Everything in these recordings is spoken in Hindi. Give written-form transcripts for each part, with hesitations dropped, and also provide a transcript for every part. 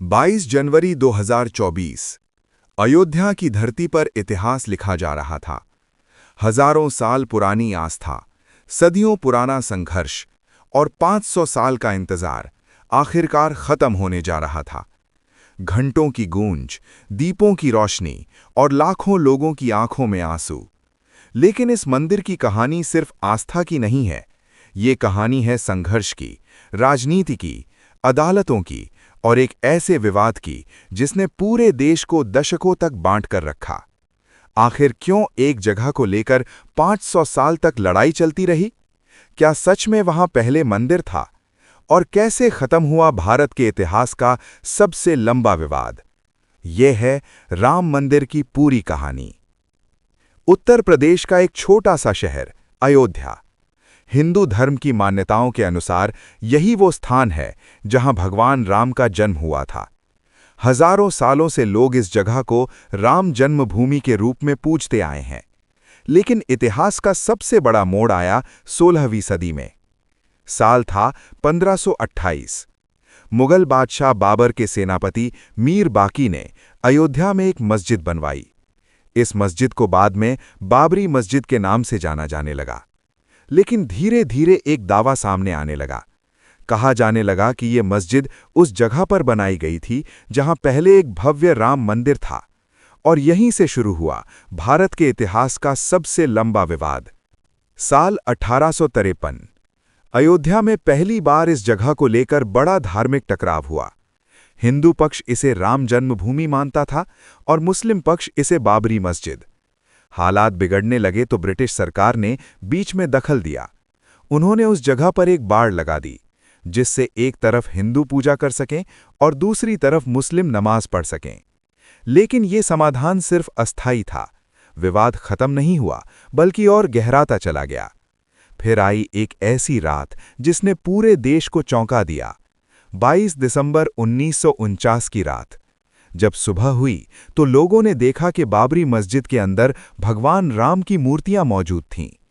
22 जनवरी 2024 अयोध्या की धरती पर इतिहास लिखा जा रहा था। हजारों साल पुरानी आस्था, सदियों पुराना संघर्ष और 500 साल का इंतजार आखिरकार खत्म होने जा रहा था। घंटों की गूंज, दीपों की रोशनी और लाखों लोगों की आंखों में आंसू। लेकिन इस मंदिर की कहानी सिर्फ आस्था की नहीं है। ये कहानी है संघर्ष की, राजनीति की, अदालतों की और एक ऐसे विवाद की जिसने पूरे देश को दशकों तक बांट कर रखा। आखिर क्यों एक जगह को लेकर 500 साल तक लड़ाई चलती रही? क्या सच में वहां पहले मंदिर था? और कैसे खत्म हुआ भारत के इतिहास का सबसे लंबा विवाद? यह है राम मंदिर की पूरी कहानी। उत्तर प्रदेश का एक छोटा सा शहर अयोध्या। हिंदू धर्म की मान्यताओं के अनुसार यही वो स्थान है जहां भगवान राम का जन्म हुआ था। हजारों सालों से लोग इस जगह को राम जन्मभूमि के रूप में पूजते आए हैं। लेकिन इतिहास का सबसे बड़ा मोड़ आया 16वीं सदी में। साल था 1528। मुगल बादशाह बाबर के सेनापति मीर बाकी ने अयोध्या में एक मस्जिद बनवाई। इस मस्जिद को बाद में बाबरी मस्जिद के नाम से जाना जाने लगा। लेकिन धीरे धीरे एक दावा सामने आने लगा। कहा जाने लगा कि यह मस्जिद उस जगह पर बनाई गई थी जहां पहले एक भव्य राम मंदिर था। और यहीं से शुरू हुआ भारत के इतिहास का सबसे लंबा विवाद। साल 1853 अयोध्या में पहली बार इस जगह को लेकर बड़ा धार्मिक टकराव हुआ। हिंदू पक्ष इसे राम जन्मभूमि मानता था और मुस्लिम पक्ष इसे बाबरी मस्जिद। हालात बिगड़ने लगे तो ब्रिटिश सरकार ने बीच में दखल दिया। उन्होंने उस जगह पर एक बाड़ लगा दी, जिससे एक तरफ हिंदू पूजा कर सकें और दूसरी तरफ मुस्लिम नमाज पढ़ सकें। लेकिन ये समाधान सिर्फ अस्थायी था। विवाद खत्म नहीं हुआ, बल्कि और गहराता चला गया। फिर आई एक ऐसी रात जिसने पूरे देश को चौंका दिया। 22 दिसंबर 1949 की रात। जब सुबह हुई तो लोगों ने देखा कि बाबरी मस्जिद के अंदर भगवान राम की मूर्तियां मौजूद थीं।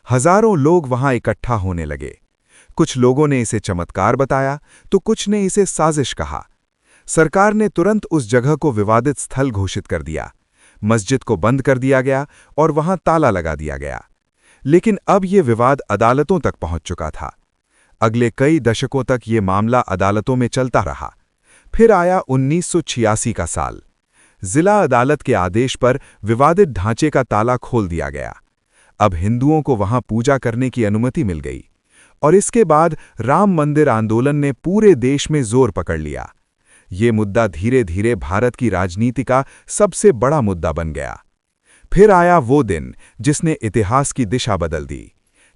हजारों लोग वहां इकट्ठा होने लगे। कुछ लोगों ने इसे चमत्कार बताया तो कुछ ने इसे साजिश कहा। सरकार ने तुरंत उस जगह को विवादित स्थल घोषित कर दिया। मस्जिद को बंद कर दिया गया और वहां ताला लगा दिया गया। लेकिन अब यह विवाद अदालतों तक पहुंच चुका था। अगले कई दशकों तक ये मामला अदालतों में चलता रहा। फिर आया 1986 का साल। जिला अदालत के आदेश पर विवादित ढांचे का ताला खोल दिया गया। अब हिंदुओं को वहां पूजा करने की अनुमति मिल गई। और इसके बाद राम मंदिर आंदोलन ने पूरे देश में जोर पकड़ लिया। ये मुद्दा धीरे धीरे भारत की राजनीति का सबसे बड़ा मुद्दा बन गया। फिर आया वो दिन जिसने इतिहास की दिशा बदल दी।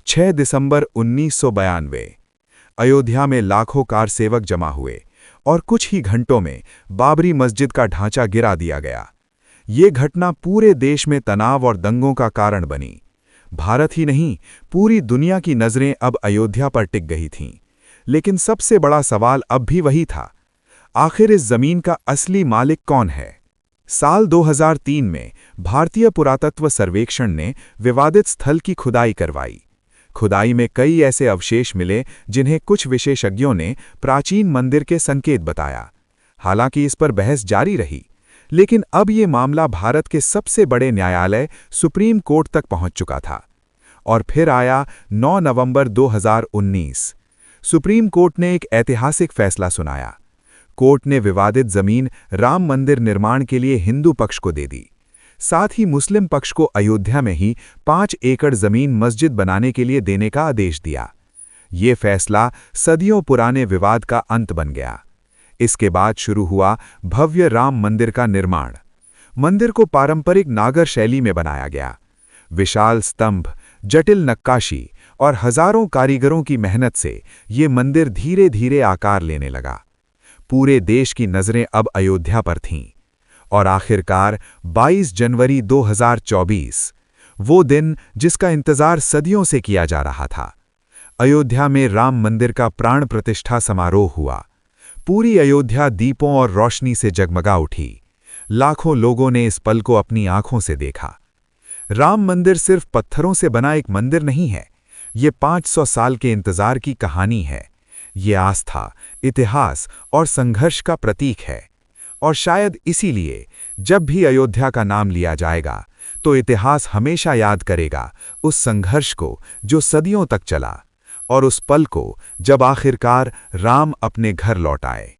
6 दिसंबर 1992 अयोध्या में लाखों कार सेवक जमा हुए और कुछ ही घंटों में बाबरी मस्जिद का ढांचा गिरा दिया गया। ये घटना पूरे देश में तनाव और दंगों का कारण बनी। भारत ही नहीं, पूरी दुनिया की नज़रें अब अयोध्या पर टिक गई थीं। लेकिन सबसे बड़ा सवाल अब भी वही था, आखिर इस जमीन का असली मालिक कौन है? साल 2003 में भारतीय पुरातत्व सर्वेक्षण ने विवादित स्थल की खुदाई करवाई। खुदाई में कई ऐसे अवशेष मिले जिन्हें कुछ विशेषज्ञों ने प्राचीन मंदिर के संकेत बताया। हालांकि इस पर बहस जारी रही, लेकिन अब ये मामला भारत के सबसे बड़े न्यायालय सुप्रीम कोर्ट तक पहुंच चुका था। और फिर आया 9 नवंबर 2019। सुप्रीम कोर्ट ने एक ऐतिहासिक फैसला सुनाया। कोर्ट ने विवादित जमीन राम मंदिर निर्माण के लिए हिंदू पक्ष को दे दी। साथ ही मुस्लिम पक्ष को अयोध्या में ही 5 एकड़ जमीन मस्जिद बनाने के लिए देने का आदेश दिया। ये फैसला सदियों पुराने विवाद का अंत बन गया। इसके बाद शुरू हुआ भव्य राम मंदिर का निर्माण। मंदिर को पारंपरिक नागर शैली में बनाया गया। विशाल स्तंभ, जटिल नक्काशी और हजारों कारीगरों की मेहनत से ये मंदिर धीरे धीरे आकार लेने लगा। पूरे देश की नजरें अब अयोध्या पर थीं। और आखिरकार 22 जनवरी 2024, वो दिन जिसका इंतजार सदियों से किया जा रहा था। अयोध्या में राम मंदिर का प्राण प्रतिष्ठा समारोह हुआ। पूरी अयोध्या दीपों और रोशनी से जगमगा उठी। लाखों लोगों ने इस पल को अपनी आंखों से देखा। राम मंदिर सिर्फ पत्थरों से बना एक मंदिर नहीं है, ये 500 साल के इंतजार की कहानी है। ये आस्था, इतिहास और संघर्ष का प्रतीक है। और शायद इसीलिए जब भी अयोध्या का नाम लिया जाएगा तो इतिहास हमेशा याद करेगा उस संघर्ष को जो सदियों तक चला, और उस पल को जब आखिरकार राम अपने घर लौट आए।